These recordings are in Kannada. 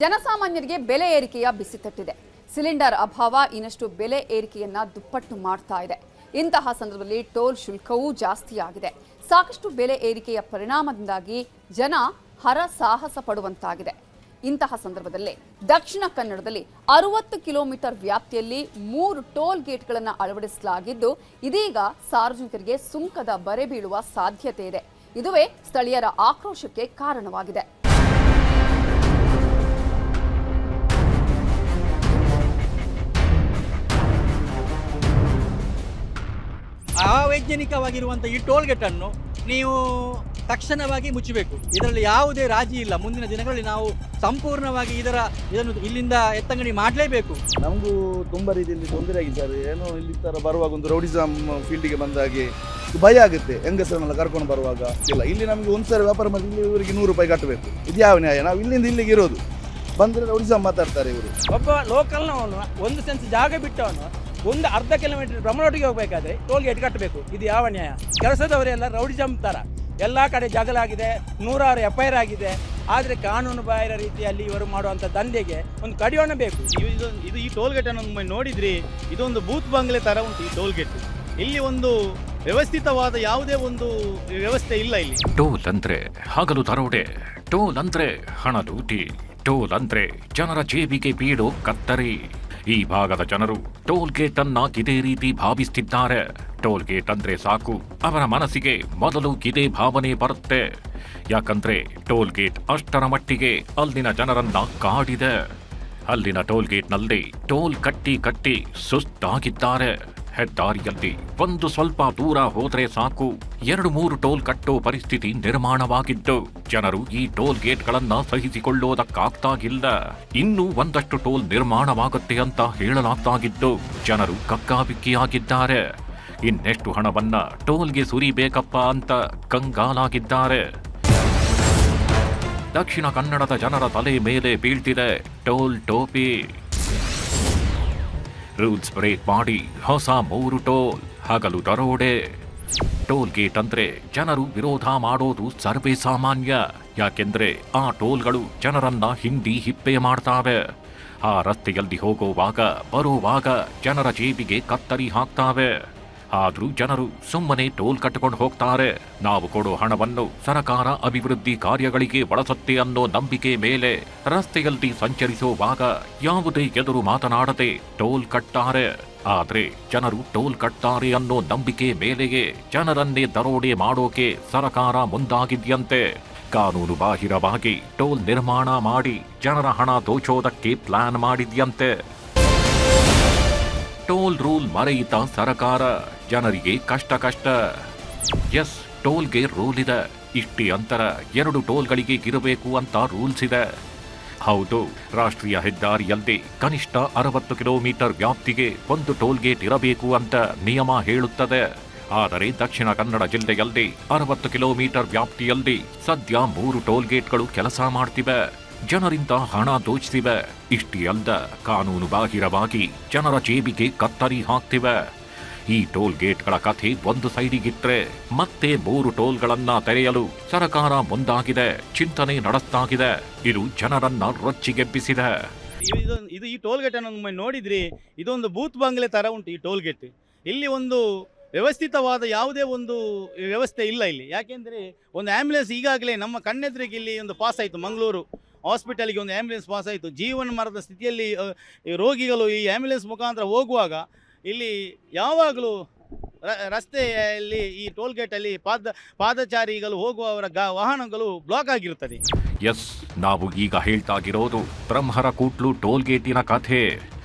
ಜನಸಾಮಾನ್ಯರಿಗೆ ಬೆಲೆ ಏರಿಕೆಯ ಬಿಸಿ ತಟ್ಟಿದೆ. ಸಿಲಿಂಡರ್ ಅಭಾವ ಇನ್ನಷ್ಟು ಬೆಲೆ ಏರಿಕೆಯನ್ನ ದುಪ್ಪಟ್ಟು ಮಾಡ್ತಾ ಇದೆ. ಇಂತಹ ಸಂದರ್ಭದಲ್ಲಿ ಟೋಲ್ ಶುಲ್ಕವೂ ಜಾಸ್ತಿಯಾಗಿದೆ. ಸಾಕಷ್ಟು ಬೆಲೆ ಏರಿಕೆಯ ಪರಿಣಾಮದಿಂದಾಗಿ ಜನ ಹರಸಾಹಸ ಪಡುವಂತಾಗಿದೆ. ಇಂತಹ ಸಂದರ್ಭದಲ್ಲಿ ದಕ್ಷಿಣ ಕನ್ನಡದಲ್ಲಿ 60 ಕಿಲೋಮೀಟರ್ ವ್ಯಾಪ್ತಿಯಲ್ಲಿ 3 ಟೋಲ್ ಗೇಟ್ಗಳನ್ನು ಅಳವಡಿಸಲಾಗಿದ್ದು, ಇದೀಗ ಸಾರ್ವಜನಿಕರಿಗೆ ಸುಂಕದ ಬರೆ ಬೀಳುವ ಸಾಧ್ಯತೆ ಇದೆ. ಇದುವೇ ಸ್ಥಳೀಯರ ಆಕ್ರೋಶಕ್ಕೆ ಕಾರಣವಾಗಿದೆ. ಅವೈಜ್ಞಾನಿಕವಾಗಿರುವಂಥ ಈ ಟೋಲ್ಗೇಟ್ ಅನ್ನು ನೀವು ತಕ್ಷಣವಾಗಿ ಮುಚ್ಚಬೇಕು. ಇದರಲ್ಲಿ ಯಾವುದೇ ರಾಜಿ ಇಲ್ಲ. ಮುಂದಿನ ದಿನಗಳಲ್ಲಿ ನಾವು ಸಂಪೂರ್ಣವಾಗಿ ಇದನ್ನು ಇಲ್ಲಿಂದ ಎತ್ತಂಗಡಿ ಮಾಡಲೇಬೇಕು. ನಮಗೂ ತುಂಬ ರೀತಿಯಲ್ಲಿ ತೊಂದರೆ ಆಗಿದೆ ಸರ್. ಏನೋ ಇಲ್ಲಿ ಥರ ಬರುವಾಗ ಒಂದು ರೌಡಿಸಮ್ ಫೀಲ್ಡಿಗೆ ಬಂದಾಗೆ ಭಯ ಆಗುತ್ತೆ. ಹೆಂಗಸರನ್ನೆಲ್ಲ ಕರ್ಕೊಂಡು ಬರುವಾಗ ಇಲ್ಲ. ಇಲ್ಲಿ ನಮಗೆ ಒಂದು ಸಾರಿ ವ್ಯಾಪಾರ ಮಾಡಿ ಇಲ್ಲಿ ಇವರಿಗೆ 100 ರೂಪಾಯಿ ಕಟ್ಟಬೇಕು. ಇದು ಯಾವ ನ್ಯಾಯ? ನಾವು ಇಲ್ಲಿಂದ ಇಲ್ಲಿಗೆ ಇರೋದು, ಬಂದರೆ ರೌಡಿಸಮ್ ಮಾತಾಡ್ತಾರೆ ಇವರು. ಒಬ್ಬ ಲೋಕಲ್ನವನು ಒಂದು ಸೆನ್ಸ್ ಜಾಗ ಬಿಟ್ಟವನು ಒಂದು ಅರ್ಧ ಕಿಲೋಮೀಟರ್ ಬ್ರಹ್ಮನೊಟ್ಟಿಗೆ ಹೋಗಬೇಕಾದ್ರೆ ಟೋಲ್ ಗೇಟ್ ಕಟ್ಟಬೇಕು. ಇದು ಯಾವ ನ್ಯಾಯ? ಕೆಲಸದವರೆಲ್ಲ ರೌಡಿಸಮ್ ಥರ ಎಲ್ಲ ಕಡೆ ಜಗಳಾಗಿದೆ, 100 FIR ಆಗಿದೆ. ಆದರೆ ಕಾನೂನು ಬಾಹಿರ ರೀತಿಯಲ್ಲಿ ಇವರು ಮಾಡುವಂಥ ದಂಧೆಗೆ ಒಂದು ಕಡಿವಾಣ ಬೇಕು. ಇದು ಈ ಟೋಲ್ ಗೇಟ್ ಅನ್ನು ನೋಡಿದ್ರಿ, ಇದೊಂದು ಬೂತ್ ಬಂಗ್ಲೆ ತರ ಉಂಟು ಈ ಟೋಲ್ ಗೇಟ್. ಇಲ್ಲಿ ಒಂದು ವ್ಯವಸ್ಥಿತವಾದ ಯಾವುದೇ ಒಂದು ವ್ಯವಸ್ಥೆ ಇಲ್ಲ. ಇಲ್ಲಿ ಟೋಲ್ ಅಂದ್ರೆ ಹಗಲು ದರೋಡೆ, ಟೋಲ್ ಅಂದ್ರೆ ಹಣ ಲೂಟಿ, ಟೋಲ್ ಅಂದ್ರೆ ಜನರ ಜೇಬಿಗೆ ಬೀಳೋ ಕತ್ತರಿ. ಈ ಭಾಗದ ಜನರು ಟೋಲ್ ಗೇಟ್ ಅನ್ನ ಇದೇ ರೀತಿ ಭಾವಿಸುತ್ತಿದ್ದಾರೆ. ಟೋಲ್ ಗೇಟ್ ಅಂದ್ರೆ ಸಾಕು, ಅವರ ಮನಸ್ಸಿಗೆ ಮೊದಲು ಇದೇ ಭಾವನೆ ಬರುತ್ತೆ. ಯಾಕಂದ್ರೆ ಟೋಲ್ ಗೇಟ್ ಅಷ್ಟರ ಮಟ್ಟಿಗೆ ಅಲ್ಲಿನ ಜನರನ್ನ ಕಾಡಿದೆ. ಅಲ್ಲಿನ ಟೋಲ್ ಗೇಟ್ನಲ್ಲಿ ಟೋಲ್ ಕಟ್ಟಿ ಕಟ್ಟಿ ಸುಸ್ತಾಗಿದ್ದಾರೆ. ಹೆದ್ದಾರಿಯಲ್ಲಿ ಒಂದು ಸ್ವಲ್ಪ ದೂರ ಹೋದ್ರೆ ಸಾಕು 2-3 ಟೋಲ್ ಕಟ್ಟೋ ಪರಿಸ್ಥಿತಿ ನಿರ್ಮಾಣವಾಗಿದ್ದು, ಜನರು ಈ ಟೋಲ್ ಗೇಟ್ಗಳನ್ನ ಸಹಿಸಿಕೊಳ್ಳೋದಕ್ಕಾಗ್ತಾಗಿಲ್ಲ. ಇನ್ನೂ ಒಂದಷ್ಟು ಟೋಲ್ ನಿರ್ಮಾಣವಾಗುತ್ತೆ ಅಂತ ಹೇಳಲಾಗ್ತಾಗಿದ್ದು, ಜನರು ಕಕ್ಕಾಬಿಕ್ಕಿಯಾಗಿದ್ದಾರೆ. ಇನ್ನೆಷ್ಟು ಹಣವನ್ನ ಟೋಲ್ಗೆ ಸುರಿಬೇಕಪ್ಪ ಅಂತ ಕಂಗಾಲಾಗಿದ್ದಾರೆ. ದಕ್ಷಿಣ ಕನ್ನಡದ ಜನರ ತಲೆ ಮೇಲೆ ಬೀಳ್ತಿದೆ ಟೋಲ್ ಟೋಪಿ. ರೂಲ್ಸ್ ಬ್ರೇಕ್ ಮಾಡಿ ಹೊಸ 3 ಟೋಲ್, ಹಗಲು ದರೋಡೆ. ಟೋಲ್ ಗೇಟ್ ಅಂದ್ರೆ ಜನರು ವಿರೋಧ ಮಾಡೋದು ಸರ್ವೇ ಸಾಮಾನ್ಯ. ಯಾಕೆಂದ್ರೆ ಆ ಟೋಲ್ಗಳು ಜನರನ್ನ ಹಿಂಡಿ ಹಿಪ್ಪೆ ಮಾಡ್ತಾವೆ. ಆ ರಸ್ತೆಯಲ್ಲಿ ಹೋಗುವಾಗ ಬರುವಾಗ ಜನರ ಜೇಬಿಗೆ ಕತ್ತರಿ ಹಾಕ್ತಾವೆ. ಆದ್ರೂ ಜನರು ಸುಮ್ಮನೆ ಟೋಲ್ ಕಟ್ಟಿಕೊಂಡು ಹೋಗ್ತಾರೆ. ನಾವು ಕೊಡೋ ಹಣವನ್ನು ಸರಕಾರ ಅಭಿವೃದ್ಧಿ ಕಾರ್ಯಗಳಿಗೆ ಬಳಸುತ್ತೆ ಅನ್ನೋ ನಂಬಿಕೆ ಮೇಲೆ ರಸ್ತೆಯಲ್ಲಿ ಸಂಚರಿಸುವಾಗ ಯಾವುದೇ ಎದುರು ಮಾತನಾಡದೆ ಟೋಲ್ ಕಟ್ತಾರೆ. ಆದ್ರೆ ಜನರು ಟೋಲ್ ಕಟ್ತಾರೆ ಅನ್ನೋ ನಂಬಿಕೆ ಮೇಲೆಯೇ ಜನರನ್ನೇ ದರೋಡೆ ಮಾಡೋಕೆ ಸರಕಾರ ಮುಂದಾಗಿದ್ಯಂತೆ. ಕಾನೂನು ಬಾಹಿರವಾಗಿ ಟೋಲ್ ನಿರ್ಮಾಣ ಮಾಡಿ ಜನರ ಹಣ ದೋಚೋದಕ್ಕೆ ಪ್ಲಾನ್ ಮಾಡಿದ್ಯಂತೆ. ಟೋಲ್ ರೂಲ್ ಮರೆಯಿತ ಸರಕಾರ, ಜನರಿಗೆ ಕಷ್ಟ. ಎಸ್, ಟೋಲ್ಗೆ ರೂಲ್ ಇದೆ. ಇಷ್ಟೇ ಅಂತರ 2 ಟೋಲ್ಗಳಿಗೆ ಇರಬೇಕು ಅಂತ ರೂಲ್ಸ್ ಇದೆ. ಹೌದು, ರಾಷ್ಟ್ರೀಯ ಹೆದ್ದಾರಿಯಲ್ಲಿ ಕನಿಷ್ಠ 60 ಕಿಲೋಮೀಟರ್ ವ್ಯಾಪ್ತಿಗೆ 1 ಟೋಲ್ ಗೇಟ್ ಇರಬೇಕು ಅಂತ ನಿಯಮ ಹೇಳುತ್ತದೆ. ಆದರೆ ದಕ್ಷಿಣ ಕನ್ನಡ ಜಿಲ್ಲೆಯಲ್ಲಿ 60 ಕಿಲೋಮೀಟರ್ ವ್ಯಾಪ್ತಿಯಲ್ಲಿ ಸದ್ಯ 3 ಟೋಲ್ ಗೇಟ್ಗಳು ಕೆಲಸ ಮಾಡ್ತಿವೆ. ಜನರಿಂದ ಹಣ ದೋಚಿವೆ. ಇಷ್ಟೇ ಅಲ್ಲ, ಕಾನೂನು ಬಾಹಿರವಾಗಿ ಜನರ ಜೇಬಿಗೆ ಕತ್ತರಿ ಹಾಕ್ತಿವೆ. ಈ ಟೋಲ್ ಗೇಟ್ಗಳ ಕಥೆ ಒಂದು ಸೈಡಿಗಿಟ್ರೆ, ಮತ್ತೆ 3 ಟೋಲ್ಗಳನ್ನ ತೆರೆಯಲು ಸರ್ಕಾರ ಮುಂದಾಗಿದೆ, ಚಿಂತನೆ ನಡೆಸ್ತಾಗಿದೆ. ಇದು ಜನರನ್ನ ರೊಚ್ಚಿಗೆಬ್ಬಿಸಿದೆ. ಇದು ಈ ಟೋಲ್ ಗೇಟ್ ಅನ್ನು ನೋಡಿದ್ರಿ, ಇದೊಂದು ಬೂತ್ ಬಂಗ್ಲೆ ತರ ಉಂಟು ಈ ಟೋಲ್ ಗೇಟ್. ಇಲ್ಲಿ ಒಂದು ವ್ಯವಸ್ಥಿತವಾದ ಯಾವುದೇ ಒಂದು ವ್ಯವಸ್ಥೆ ಇಲ್ಲ ಇಲ್ಲಿ. ಯಾಕೆಂದರೆ ಒಂದು ಆ್ಯಂಬುಲೆನ್ಸ್ ಈಗಾಗಲೇ ನಮ್ಮ ಕಣ್ಣೆದುರಿಗೆ ಇಲ್ಲಿ ಒಂದು ಪಾಸ್ ಆಯಿತು. ಮಂಗಳೂರು ಹಾಸ್ಪಿಟಲ್ಗೆ ಒಂದು ಆ್ಯಂಬುಲೆನ್ಸ್ ಪಾಸ್ ಆಯಿತು. ಜೀವನ ಮರದ ಸ್ಥಿತಿಯಲ್ಲಿ ರೋಗಿಗಳು ಈ ಆ್ಯಂಬುಲೆನ್ಸ್ ಮುಖಾಂತರ ಹೋಗುವಾಗ ಇಲ್ಲಿ ಯಾವಾಗಲೂ ರಸ್ತೆಯಲ್ಲಿ ಈ ಟೋಲ್ ಗೇಟಲ್ಲಿ ಪಾದಚಾರಿಗಳು ಹೋಗುವವರ ವಾಹನಗಳು ಬ್ಲಾಕ್ ಆಗಿರುತ್ತದೆ. ಎಸ್, ನಾವು ಈಗ ಹೇಳ್ತಾಗಿರೋದು ಬ್ರಹ್ಮರಕೂಟ್ಲು ಟೋಲ್ ಗೇಟಿನ ಕಥೆ.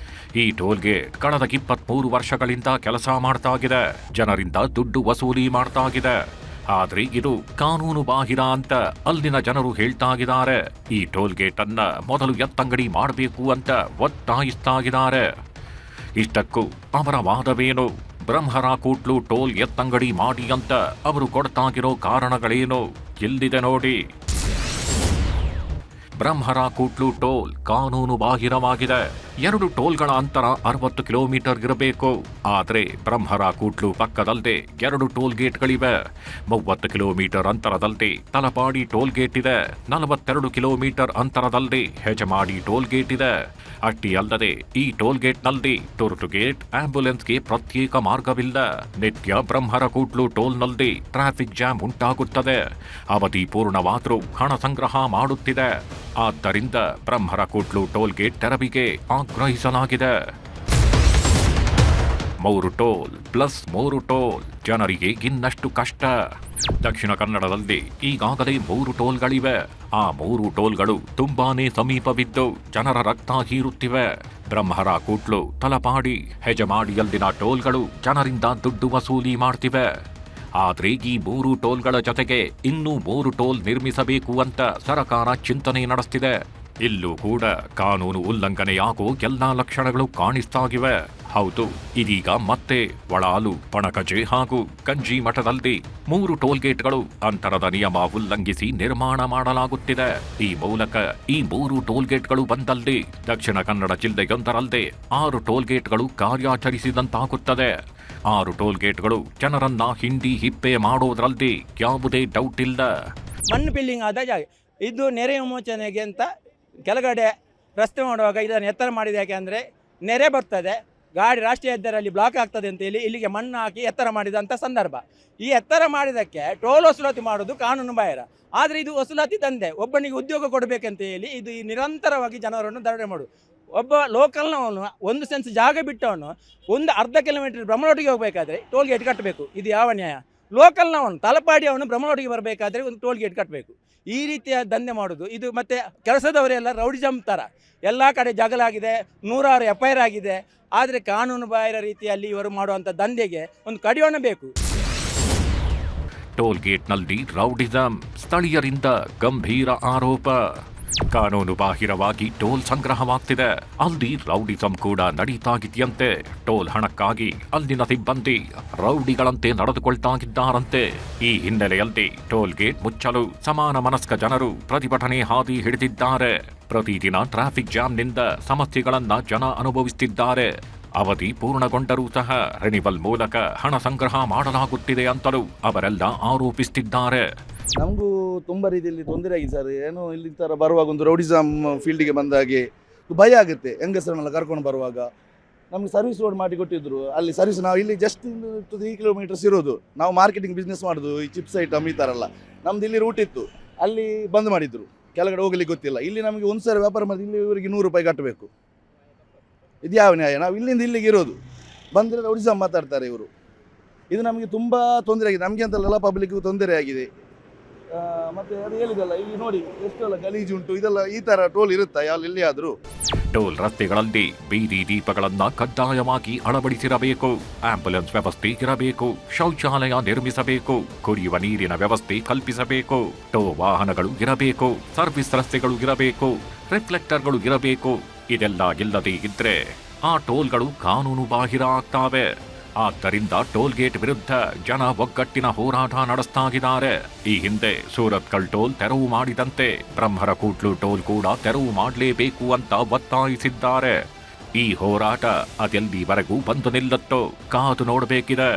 ಈ ಟೋಲ್ ಗೇಟ್ ಕಳೆದ 23 ವರ್ಷಗಳಿಂದ ಕೆಲಸ ಮಾಡ್ತಾಗಿದೆ. ಜನರಿಂದ ದುಡ್ಡು ವಸೂಲಿ ಮಾಡ್ತಾಗಿದೆ. ಆದ್ರೆ ಇದು ಕಾನೂನು ಬಾಹಿರ ಅಂತ ಅಲ್ಲಿನ ಜನರು ಹೇಳ್ತಾಗಿದ್ದಾರೆ. ಈ ಟೋಲ್ ಗೇಟ್ ಅನ್ನ ಮೊದಲು ಎತ್ತಂಗಡಿ ಮಾಡಬೇಕು ಅಂತ ಒತ್ತಾಯಿಸ್ತಾಗಿದ್ದಾರೆ. ಇಷ್ಟಕ್ಕೂ ಅವರ ವಾದವೇನು? ಬ್ರಹ್ಮರಕೂಟ್ಲು ಟೋಲ್ ಎತ್ತಂಗಡಿ ಮಾಡಿ ಅಂತ ಅವರು ಕೊಡ್ತಾಗಿರೋ ಕಾರಣಗಳೇನು? ಎಲ್ಲಿದೆ ನೋಡಿ. ಬ್ರಹ್ಮರ ಕೂಟ್ಲು ಟೋಲ್ ಕಾನೂನು ಬಾಹಿರವಾಗಿದೆ. 2 ಟೋಲ್ಗಳ ಅಂತರ 60 ಕಿಲೋಮೀಟರ್ ಇರಬೇಕು. ಆದರೆ ಬ್ರಹ್ಮರ ಕೂಟ್ಲು ಪಕ್ಕದಲ್ಲದೆ 2 ಟೋಲ್ ಗೇಟ್ಗಳಿವೆ. 30 ಕಿಲೋಮೀಟರ್ ಅಂತರದಲ್ಲಿ ತಲಪಾಡಿ ಟೋಲ್ ಗೇಟ್ ಇದೆ. 42 ಕಿಲೋಮೀಟರ್ ಅಂತರದಲ್ಲಿ ಹೆಜಮಾಡಿ ಟೋಲ್ ಗೇಟ್ ಇದೆ. ಅಷ್ಟೇ ಅಲ್ಲದೆ ಈ ಟೋಲ್ ಗೇಟ್ನಲ್ಲಿ ತುರ್ತು ಗೇಟ್, ಆಂಬ್ಯುಲೆನ್ಸ್ಗೆ ಪ್ರತ್ಯೇಕ ಮಾರ್ಗವಿಲ್ಲ. ನಿತ್ಯ ಬ್ರಹ್ಮರ ಕೂಟ್ಲು ಟೋಲ್ನಲ್ಲಿ ಟ್ರಾಫಿಕ್ ಜಾಮ್ ಉಂಟಾಗುತ್ತದೆ. ಅವಧಿ ಪೂರ್ಣವಾದರೂ ಹಣ ಸಂಗ್ರಹ ಮಾಡುತ್ತಿದೆ. ಆದ್ದರಿಂದ ಬ್ರಹ್ಮರ ಕೂಟ್ಲು ಟೋಲ್ ಗೇಟ್ ತೆರವಿಗೆ ಆಗ್ರಹಿಸಲಾಗಿದೆ. 3 ಟೋಲ್ ಪ್ಲಸ್ 3 ಟೋಲ್ ಜನರಿಗೆ ಇನ್ನಷ್ಟು ಕಷ್ಟ. ದಕ್ಷಿಣ ಕನ್ನಡದಲ್ಲಿ ಈಗಾಗಲೇ 3 ಟೋಲ್ಗಳಿವೆ. ಆ 3 ಟೋಲ್ಗಳು ತುಂಬಾನೇ ಸಮೀಪವಿದ್ದು ಜನರ ರಕ್ತ ಹೀರುತ್ತಿವೆ. ಬ್ರಹ್ಮರ ಕೂಟ್ಲು, ತಲಪಾಡಿ, ಹೆಜಮಾಡಿಯಲ್ಲಿನ ಟೋಲ್ಗಳು ಜನರಿಂದ ದುಡ್ಡು ವಸೂಲಿ ಮಾಡ್ತಿವೆ. ಆದ್ರೆ ಈ 3 ಟೋಲ್ಗಳ ಜೊತೆಗೆ ಇನ್ನೂ 3 ಟೋಲ್ ನಿರ್ಮಿಸಬೇಕು ಅಂತ ಸರ್ಕಾರ ಚಿಂತನೆ ನಡೆಸ್ತಿದೆ. ಇಲ್ಲೂ ಕೂಡ ಕಾನೂನು ಉಲ್ಲಂಘನೆಯಾಗೋ ಎಲ್ಲಾ ಲಕ್ಷಣಗಳು ಕಾಣಿಸ್ತಾಗಿವೆ. ಹೌದು, ಇದೀಗ ಮತ್ತೆ ವಳಾಲು, ಪಣಕಜೆ ಹಾಗೂ ಕಂಜಿ ಮಠದಲ್ಲಿ 3 ಟೋಲ್ ಗೇಟ್ಗಳು ಅಂತರದ ನಿಯಮ ಉಲ್ಲಂಘಿಸಿ ನಿರ್ಮಾಣ ಮಾಡಲಾಗುತ್ತಿದೆ. ಈ ಮೂಲಕ ಈ 3 ಟೋಲ್ ಗೇಟ್ಗಳು ಬಂದಲ್ಲಿ ದಕ್ಷಿಣ ಕನ್ನಡ ಜಿಲ್ಲೆಯೊಂದರಲ್ಲದೆ 6 ಟೋಲ್ ಗೇಟ್ಗಳು ಕಾರ್ಯಾಚರಿಸಿದಂತಾಗುತ್ತದೆ. 6 ಟೋಲ್ ಗೇಟ್ಗಳು ಜನರನ್ನ ಹಿಂಡಿ ಹಿಪ್ಪೆ ಮಾಡೋದ್ರಲ್ಲಿ ಯಾವುದೇ ಡೌಟ್ ಇಲ್ಲ. ಮಣ್ಣು ಬಿಲ್ಡಿಂಗ್ ಆದ ಜಾಗ ಇದು ನೆರೆ ವಿಮೋಚನೆಗೆ ಅಂತ ಕೆಳಗಡೆ ರಸ್ತೆ ಮಾಡುವಾಗ ಇದನ್ನು ಎತ್ತರ ಮಾಡಿದ ಯಾಕೆ ಅಂದರೆ ನೆರೆ ಬರ್ತದೆ, ಗಾಡಿ ರಾಷ್ಟ್ರೀಯ ಹೆದ್ದಾರಿಯಲ್ಲಿ ಬ್ಲಾಕ್ ಆಗ್ತದೆ ಅಂತ ಹೇಳಿ ಇಲ್ಲಿಗೆ ಮಣ್ಣು ಹಾಕಿ ಎತ್ತರ ಮಾಡಿದಂಥ ಸಂದರ್ಭ. ಈ ಎತ್ತರ ಮಾಡಿದ್ದಕ್ಕೆ ಟೋಲ್ ವಸೂಲಾತಿ ಮಾಡೋದು ಕಾನೂನು ಬಾಹಿರ. ಆದರೆ ಇದು ವಸೂಲಾತಿ ದಂಧೆ. ಒಬ್ಬನಿಗೆ ಉದ್ಯೋಗ ಕೊಡಬೇಕಂತ ಹೇಳಿ ಇದು ನಿರಂತರವಾಗಿ ಜನರನ್ನು ದರೋಡೆ ಮಾಡೋದು. ಒಬ್ಬ ಲೋಕಲ್ನವನು 1 ಸೆನ್ಸ್ ಜಾಗ ಬಿಟ್ಟವನು ಒಂದು ಅರ್ಧ ಕಿಲೋಮೀಟರ್ ಬ್ರಹ್ಮನೊಟ್ಟಿಗೆ ಹೋಗಬೇಕಾದ್ರೆ ಟೋಲ್ ಗೇಟ್ ಕಟ್ಟಬೇಕು. ಇದು ಯಾವ ನ್ಯಾಯ? ಲೋಕಲ್ನವನು ತಲಪಾಡಿ ಅವನು ಬ್ರಹ್ಮನೊಟ್ಟಿಗೆ ಬರಬೇಕಾದ್ರೆ ಒಂದು ಟೋಲ್ ಗೇಟ್ ಕಟ್ಟಬೇಕು. ಈ ರೀತಿಯ ದಂಧೆ ಮಾಡೋದು ಇದು. ಮತ್ತು ಕೆಲಸದವರೆಲ್ಲ ರೌಡಿಸಮ್ ಥರ ಎಲ್ಲ ಕಡೆ ಜಗಳಾಗಿದೆ, 106 FIR ಆಗಿದೆ. ಆದರೆ ಕಾನೂನು ಬಾಹಿರ ರೀತಿಯಲ್ಲಿ ಇವರು ಮಾಡುವಂಥ ದಂಧೆಗೆ ಒಂದು ಕಡಿವಾಣ ಬೇಕು. ಟೋಲ್ ಗೇಟ್ನಲ್ಲಿ ರೌಡಿಸಂ, ಸ್ಥಳೀಯರಿಂದ ಗಂಭೀರ ಆರೋಪ. ಕಾನೂನು ಬಾಹಿರವಾಗಿ ಟೋಲ್ ಸಂಗ್ರಹವಾಗ್ತಿದೆ, ಅಲ್ಲಿ ರೌಡಿಸಂ ಕೂಡ ನಡೀತಾಗಿದೆಯಂತೆ. ಟೋಲ್ ಹಣಕ್ಕಾಗಿ ಅಲ್ಲಿನ ಸಿಬ್ಬಂದಿ ರೌಡಿಗಳಂತೆ ನಡೆದುಕೊಳ್ತಾಗಿದ್ದಾರಂತೆ. ಈ ಹಿನ್ನೆಲೆಯಲ್ಲಿ ಟೋಲ್ ಗೇಟ್ ಮುಚ್ಚಲು ಸಮಾನ ಮನಸ್ಕ ಜನರು ಪ್ರತಿಭಟನೆ ಹಾದಿ ಹಿಡಿದಿದ್ದಾರೆ. ಪ್ರತಿದಿನ ಟ್ರಾಫಿಕ್ ಜಾಮ್ನಿಂದ ಸಮಸ್ಯೆಗಳನ್ನ ಜನ ಅನುಭವಿಸುತ್ತಿದ್ದಾರೆ. ಅವಧಿ ಪೂರ್ಣಗೊಂಡರೂ ಸಹ ರಿನಿವಲ್ ಮೂಲಕ ಹಣ ಸಂಗ್ರಹ ಮಾಡಲಾಗುತ್ತಿದೆ ಅಂತಲೂ ಅವರೆಲ್ಲ ಆರೋಪಿಸುತ್ತಿದ್ದಾರೆ. ನಮಗೂ ತುಂಬ ರೀತಿಯಲ್ಲಿ ತೊಂದರೆ ಆಗಿದೆ ಸರ್. ಏನೋ ಇಲ್ಲಿ ಥರ ಬರುವಾಗ ಒಂದು ರೌಡಿಸಮ್ ಫೀಲ್ಡಿಗೆ ಬಂದಾಗೆ ಭಯ ಆಗುತ್ತೆ. ಹೆಂಗಸರನ್ನೆಲ್ಲ ಕರ್ಕೊಂಡು ಬರುವಾಗ ನಮಗೆ ಸರ್ವಿಸ್ ರೋಡ್ ಮಾಡಿ ಕೊಟ್ಟಿದ್ರು. ಅಲ್ಲಿ ಸರ್ವಿಸ್ ನಾವು ಇಲ್ಲಿ ಜಸ್ಟ್ 3 ಕಿಲೋಮೀಟರ್ಸ್ ಇರೋದು. ನಾವು ಮಾರ್ಕೆಟಿಂಗ್ ಬಿಸ್ನೆಸ್ ಮಾಡೋದು, ಈ ಚಿಪ್ಸ್ ಐಟಮ್ ಈ ಥರ ಎಲ್ಲ ನಮ್ದು ಇಲ್ಲಿ ರೂಟ್ ಇತ್ತು. ಅಲ್ಲಿ ಬಂದ್ ಮಾಡಿದ್ರು, ಕೆಳಗಡೆ ಹೋಗ್ಲಿಕ್ಕೆ ಗೊತ್ತಿಲ್ಲ. ಇಲ್ಲಿ ನಮಗೆ ಒಂದು ಸರಿ ವ್ಯಾಪಾರ ಮಾಡಿ ಇಲ್ಲಿ ಇವರಿಗೆ 100 ರೂಪಾಯಿ ಕಟ್ಟಬೇಕು. ಇದು ಯಾವ ನ್ಯಾಯ? ನಾವು ಇಲ್ಲಿಂದ ಇಲ್ಲಿಗೆ ಇರೋದು, ಬಂದರೆ ರೌಡಿಸಮ್ ಮಾತಾಡ್ತಾರೆ ಇವರು. ಇದು ನಮಗೆ ತುಂಬ ತೊಂದರೆ ಆಗಿದೆ. ನಮಗೆ ಅಂತಲ್ಲ, ಪಬ್ಲಿಕ್ಗೂ ತೊಂದರೆ ಆಗಿದೆ. ಮತ್ತೆ ಅದು ಹೇಳಿದಲ್ಲ, ಇಲ್ಲಿ ನೋಡಿ ಎಷ್ಟೆಲ್ಲ ಗಲೀಜು ಉಂಟು. ಇದೆಲ್ಲ ಈ ತರ ಟೋಲ್ ಇರುತ್ತಾ ಎಲ್ಲಿಯಾದರೂ? ಟೋಲ್ ರಸ್ತೆಗಳಲ್ಲಿ ಬೀದಿ ದೀಪಗಳನ್ನ ಕಡ್ಡಾಯವಾಗಿ ಅಳವಡಿಸಿರಬೇಕು. ಆಂಬ್ಯುಲೆನ್ಸ್ ವ್ಯವಸ್ಥೆ ಇರಬೇಕು. ಶೌಚಾಲಯ ನಿರ್ಮಿಸಬೇಕು. ಕುಡಿಯುವ ನೀರಿನ ವ್ಯವಸ್ಥೆ ಕಲ್ಪಿಸಬೇಕು. ಟೋ ವಾಹನಗಳು ಇರಬೇಕು. ಸರ್ವಿಸ್ ರಸ್ತೆಗಳು ಇರಬೇಕು. ರಿಫ್ಲೆಕ್ಟರ್ಗಳು ಇರಬೇಕು. ಇದೆಲ್ಲ ಇಲ್ಲದೇ ಇದ್ರೆ ಆ ಟೋಲ್ಗಳು ಕಾನೂನು ಬಾಹಿರ ಆಗ್ತಾವೆ. ಆದ್ದರಿಂದ ಟೋಲ್ ಗೇಟ್ ವಿರುದ್ಧ ಜನ ಒಗ್ಗಟ್ಟಿನ ಹೋರಾಟ ನಡೆಸ್ತಾಗಿದ್ದಾರೆ. ಈ ಹಿಂದೆ ಸೂರತ್ಕಲ್ ಟೋಲ್ ತೆರವು ಮಾಡಿದಂತೆ ಬ್ರಹ್ಮರ ಕೂಟ್ಲು ಟೋಲ್ ಕೂಡ ತೆರವು ಮಾಡಲೇಬೇಕು ಅಂತ ಒತ್ತಾಯಿಸಿದ್ದಾರೆ. ಈ ಹೋರಾಟ ಅದೆಲ್ಲಿವರೆಗೂ ಬಂದು ನಿಲ್ಲುತ್ತೋ ಕಾದು ನೋಡಬೇಕಿದೆ.